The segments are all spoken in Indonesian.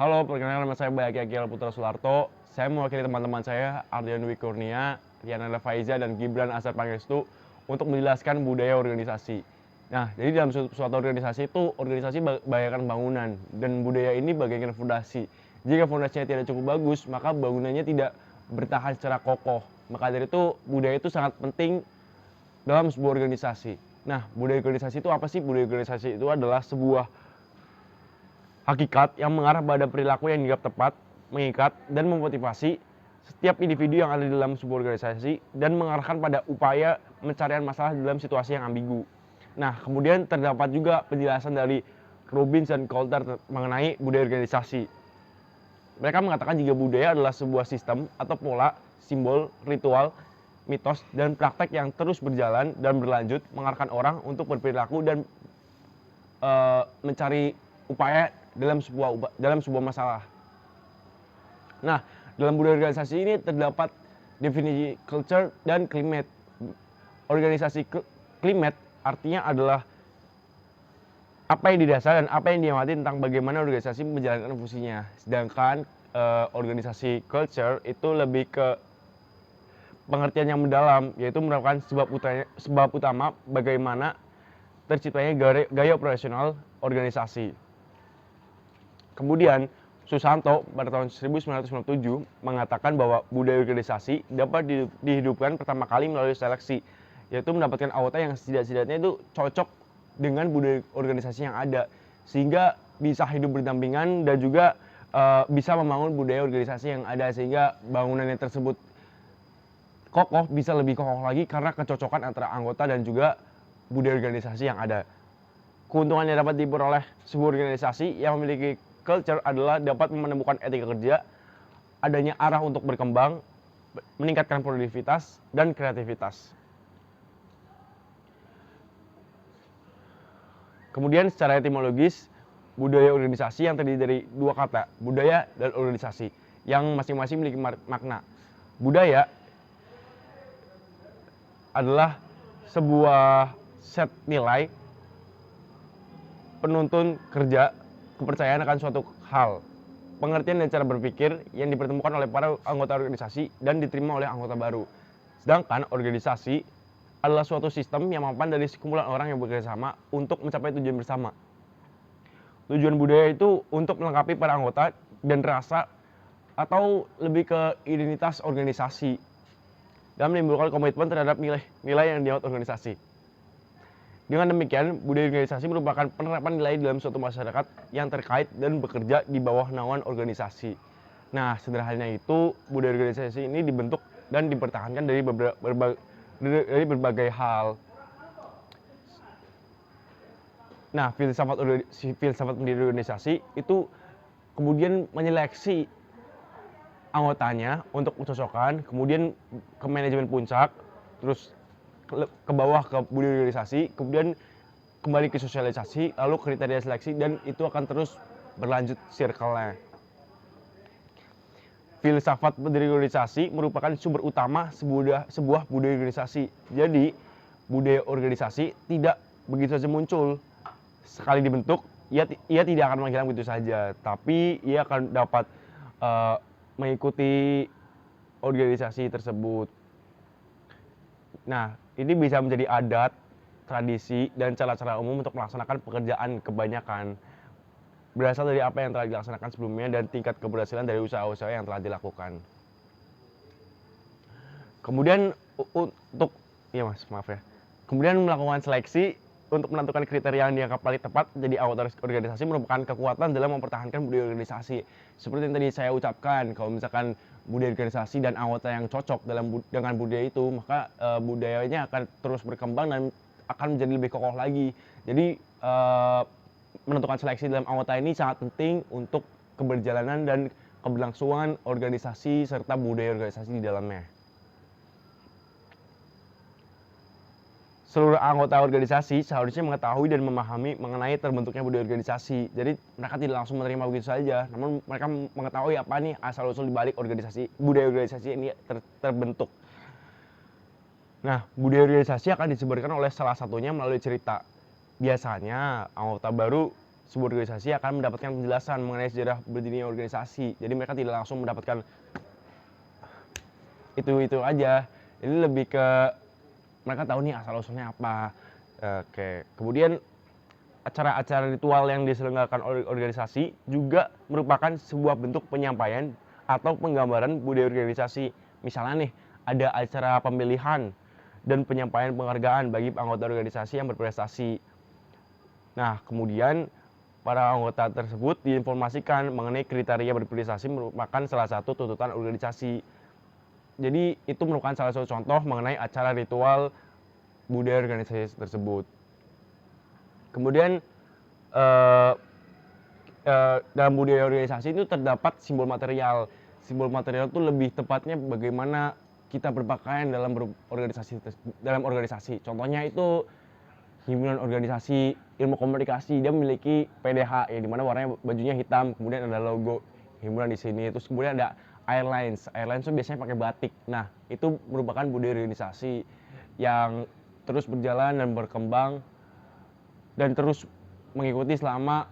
Halo, perkenalkan nama saya Bayaki Akil Putra Sularto. Saya mewakili teman-teman saya, Ardian Dwi Kurnia, Riana Faiza, dan Gibran Asar Pangestu untuk menjelaskan budaya organisasi. Nah, jadi dalam suatu organisasi itu, organisasi bagaikan bangunan, dan budaya ini bagaikan fondasi. Jika fondasinya tidak cukup bagus, maka bangunannya tidak bertahan secara kokoh. Maka dari itu, budaya itu sangat penting dalam sebuah organisasi. Nah, budaya organisasi itu apa sih? Budaya organisasi itu adalah sebuah hakikat yang mengarah pada perilaku yang dianggap tepat, mengikat, dan memotivasi setiap individu yang ada di dalam sebuah organisasi dan mengarahkan pada upaya pencarian masalah dalam situasi yang ambigu. Nah, kemudian terdapat juga penjelasan dari Robbins dan Coulter mengenai budaya organisasi. Mereka mengatakan jika budaya adalah sebuah sistem atau pola, simbol, ritual, mitos, dan praktek yang terus berjalan dan berlanjut mengarahkan orang untuk berperilaku dan mencari upaya dalam sebuah masalah. Nah, dalam budaya organisasi ini terdapat definisi culture dan climate. Organisasi climate artinya adalah apa yang didasar dan apa yang diamati tentang bagaimana organisasi menjalankan fungsinya. Sedangkan organisasi culture itu lebih ke pengertian yang mendalam, yaitu merupakan sebab utama bagaimana terciptanya gaya operasional organisasi. Kemudian Susanto pada tahun 1997 mengatakan bahwa budaya organisasi dapat dihidupkan pertama kali melalui seleksi, yaitu mendapatkan anggota yang setidak-tidaknya itu cocok dengan budaya organisasi yang ada, sehingga bisa hidup berdampingan dan juga bisa membangun budaya organisasi yang ada, sehingga bangunan yang tersebut kokoh bisa lebih kokoh lagi karena kecocokan antara anggota dan juga budaya organisasi yang ada. Keuntungan yang dapat diperoleh sebuah organisasi yang memiliki culture adalah dapat menemukan etika kerja, adanya arah untuk berkembang, meningkatkan produktivitas dan kreativitas. Kemudian secara etimologis, budaya organisasi yang terdiri dari dua kata, budaya dan organisasi, yang masing-masing memiliki makna. Budaya adalah sebuah set nilai penuntun kerja, kepercayaan akan suatu hal, pengertian dan cara berpikir yang dipertemukan oleh para anggota organisasi dan diterima oleh anggota baru. Sedangkan organisasi adalah suatu sistem yang mapan dari sekumpulan orang yang bekerja sama untuk mencapai tujuan bersama. Tujuan budaya itu untuk melengkapi para anggota dan rasa atau lebih ke identitas organisasi dan menimbulkan komitmen terhadap nilai yang dianut organisasi. Dengan demikian, budaya organisasi merupakan penerapan nilai dalam suatu masyarakat yang terkait dan bekerja di bawah naungan organisasi. Nah, sederhananya itu, budaya organisasi ini dibentuk dan dipertahankan dari berbagai hal. Nah, filsafat pendiri organisasi itu kemudian menyeleksi anggotanya untuk mencocokkan, kemudian ke manajemen puncak, terus ke bawah ke budaya organisasi, kemudian kembali ke sosialisasi, lalu kriteria seleksi, dan itu akan terus berlanjut circle-nya. Filsafat pendiri organisasi merupakan sumber utama sebuah budaya organisasi. Jadi, budaya organisasi tidak begitu saja muncul. Sekali dibentuk, ia tidak akan menghilang begitu saja, tapi ia akan dapat mengikuti organisasi tersebut. Nah, ini bisa menjadi adat, tradisi, dan cara-cara umum untuk melaksanakan pekerjaan kebanyakan. Berasal dari apa yang telah dilaksanakan sebelumnya dan tingkat keberhasilan dari usaha-usaha yang telah dilakukan. Kemudian Kemudian melakukan seleksi untuk menentukan kriteria yang dianggap paling tepat jadi anggota organisasi merupakan kekuatan dalam mempertahankan budaya organisasi. Seperti yang tadi saya ucapkan, kalau misalkan budaya organisasi dan anggota yang cocok dengan budaya itu, maka budayanya akan terus berkembang dan akan menjadi lebih kokoh lagi. Jadi menentukan seleksi dalam anggota ini sangat penting untuk keberjalanan dan keberlangsungan organisasi serta budaya organisasi di dalamnya. Seluruh anggota organisasi seharusnya mengetahui dan memahami mengenai terbentuknya budaya organisasi. Jadi mereka tidak langsung menerima begitu saja, namun mereka mengetahui apa nih asal-usul dibalik budaya organisasi ini terbentuk. Nah, budaya organisasi akan disebarkan oleh salah satunya melalui cerita. Biasanya anggota baru sebuah organisasi akan mendapatkan penjelasan mengenai sejarah berdirinya organisasi. Jadi mereka tidak langsung mendapatkan itu aja. Ini lebih ke mereka tahu nih asal usulnya apa. Oke. Kemudian acara-acara ritual yang diselenggarakan oleh organisasi juga merupakan sebuah bentuk penyampaian atau penggambaran budaya organisasi. Misalnya nih, ada acara pemilihan dan penyampaian penghargaan bagi anggota organisasi yang berprestasi. Nah, kemudian para anggota tersebut diinformasikan mengenai kriteria berprestasi merupakan salah satu tuntutan organisasi. Jadi itu merupakan salah satu contoh mengenai acara ritual budaya organisasi tersebut. Kemudian dalam budaya organisasi itu terdapat simbol material. Simbol material itu lebih tepatnya bagaimana kita berpakaian dalam organisasi. Contohnya itu himpunan organisasi ilmu komunikasi, dia memiliki PDH ya, di mana warnanya bajunya hitam, kemudian ada logo himpunan di sini. Terus kemudian ada airlines itu biasanya pakai batik. Nah, itu merupakan budaya organisasi yang terus berjalan dan berkembang dan terus mengikuti selama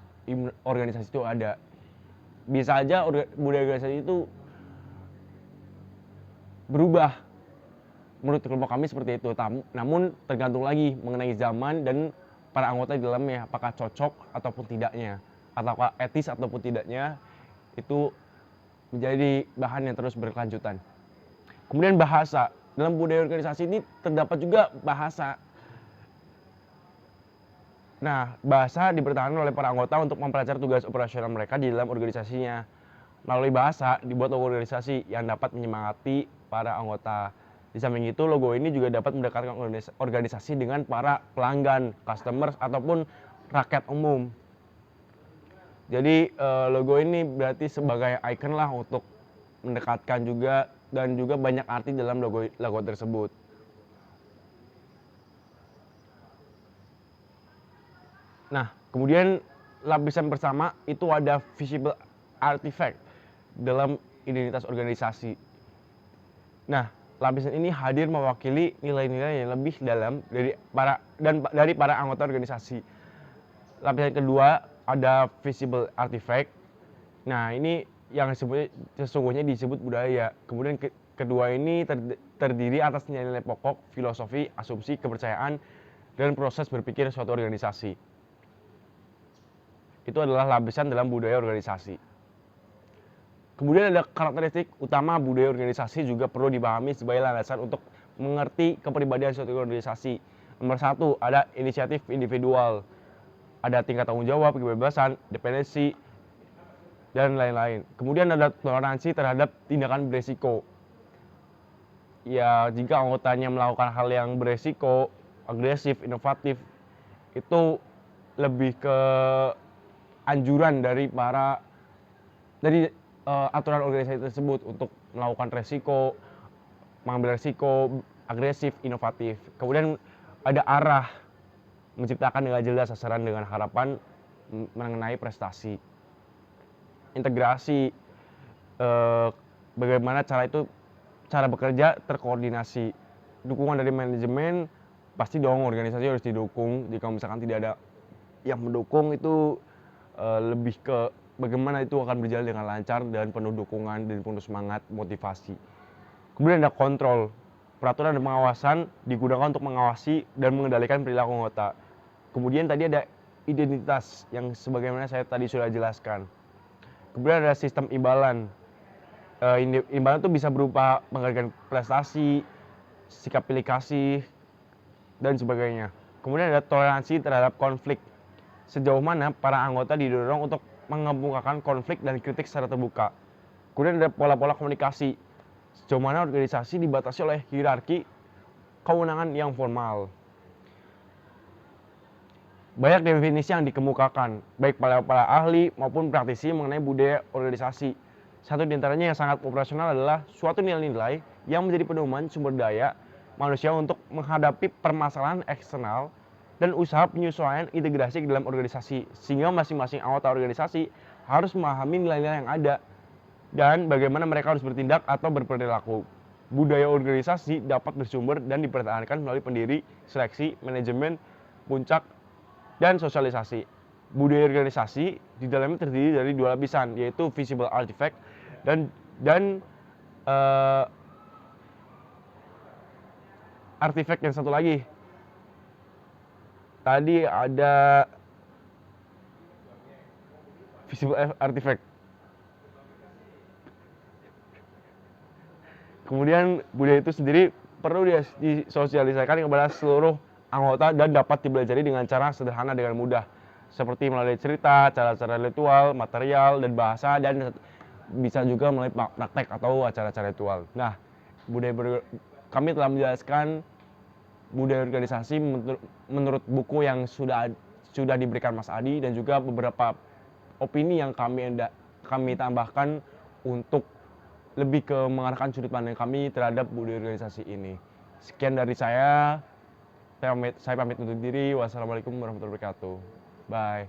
organisasi itu ada. Bisa aja budaya organisasi itu berubah menurut kelompok kami seperti itu. Namun tergantung lagi mengenai zaman dan para anggota di dalamnya, apakah cocok ataupun tidaknya, ataukah etis ataupun tidaknya, itu menjadi bahan yang terus berkelanjutan. Kemudian bahasa. Dalam budaya organisasi ini terdapat juga bahasa. Nah, bahasa dipertahankan oleh para anggota untuk mempelajari tugas operasional mereka di dalam organisasinya. Melalui bahasa dibuat logo organisasi yang dapat menyemangati para anggota. Di samping itu, logo ini juga dapat mendekatkan organisasi dengan para pelanggan, customers, ataupun rakyat umum. Jadi logo ini berarti sebagai icon lah untuk mendekatkan juga, dan juga banyak arti dalam logo tersebut. Nah, kemudian lapisan pertama itu ada visible artifact dalam identitas organisasi. Nah, lapisan ini hadir mewakili nilai-nilai yang lebih dalam dari para anggota organisasi. Lapisan kedua ada visible artifact. Nah, ini yang sesungguhnya disebut budaya. Kemudian kedua ini terdiri atas nilai-nilai pokok, filosofi, asumsi, kepercayaan, dan proses berpikir suatu organisasi. Itu adalah lapisan dalam budaya organisasi. Kemudian ada karakteristik utama budaya organisasi juga perlu dipahami sebagai landasan untuk mengerti kepribadian suatu organisasi. Nomor 1, ada inisiatif individual, ada tingkat tanggung jawab, kebebasan, dependensi, dan lain-lain. Kemudian ada toleransi terhadap tindakan beresiko. Ya, jika anggotanya melakukan hal yang beresiko, agresif, inovatif, itu lebih ke anjuran dari aturan organisasi tersebut untuk melakukan mengambil resiko, agresif, inovatif. Kemudian ada arah, menciptakan dengan jelas sasaran dengan harapan mengenai prestasi. Integrasi, bagaimana cara bekerja terkoordinasi. Dukungan dari manajemen, pasti dong organisasi harus didukung. Jika misalkan tidak ada yang mendukung, itu lebih ke bagaimana itu akan berjalan dengan lancar dan penuh dukungan dan penuh semangat, motivasi. Kemudian ada kontrol. Peraturan dan pengawasan digunakan untuk mengawasi dan mengendalikan perilaku anggota. Kemudian tadi ada identitas yang sebagaimana saya tadi sudah jelaskan. Kemudian ada sistem imbalan. Imbalan itu bisa berupa penghargaan prestasi, sikap pilih kasih, dan sebagainya. Kemudian ada toleransi terhadap konflik. Sejauh mana para anggota didorong untuk mengemukakan konflik dan kritik secara terbuka. Kemudian ada pola-pola komunikasi. Sejauh mana organisasi dibatasi oleh hierarki kewenangan yang formal. Banyak definisi yang dikemukakan, baik para ahli maupun praktisi mengenai budaya organisasi. Satu di antaranya yang sangat operasional adalah suatu nilai-nilai yang menjadi pedoman sumber daya manusia untuk menghadapi permasalahan eksternal dan usaha penyesuaian integrasi ke dalam organisasi, sehingga masing-masing anggota organisasi harus memahami nilai-nilai yang ada dan bagaimana mereka harus bertindak atau berperilaku. Budaya organisasi dapat bersumber dan dipertahankan melalui pendiri, seleksi, manajemen, puncak, dan sosialisasi. budaya organisasi di dalamnya terdiri dari dua lapisan, yaitu visible artifact dan artifact yang satu lagi. Tadi ada visible artifact. Kemudian budaya itu sendiri perlu disosialisasikan kepada seluruh anggota dan dapat dipelajari dengan cara sederhana dengan mudah, seperti melalui cerita, cara-cara ritual, material, dan bahasa, dan bisa juga melalui praktek atau acara-acara ritual. Nah, kami telah menjelaskan budaya organisasi menurut buku yang sudah diberikan Mas Adi, dan juga beberapa opini yang kami tambahkan untuk lebih ke mengarahkan sudut pandang kami terhadap budaya organisasi ini. Sekian dari saya pamit undur diri. Wassalamualaikum warahmatullahi wabarakatuh. Bye.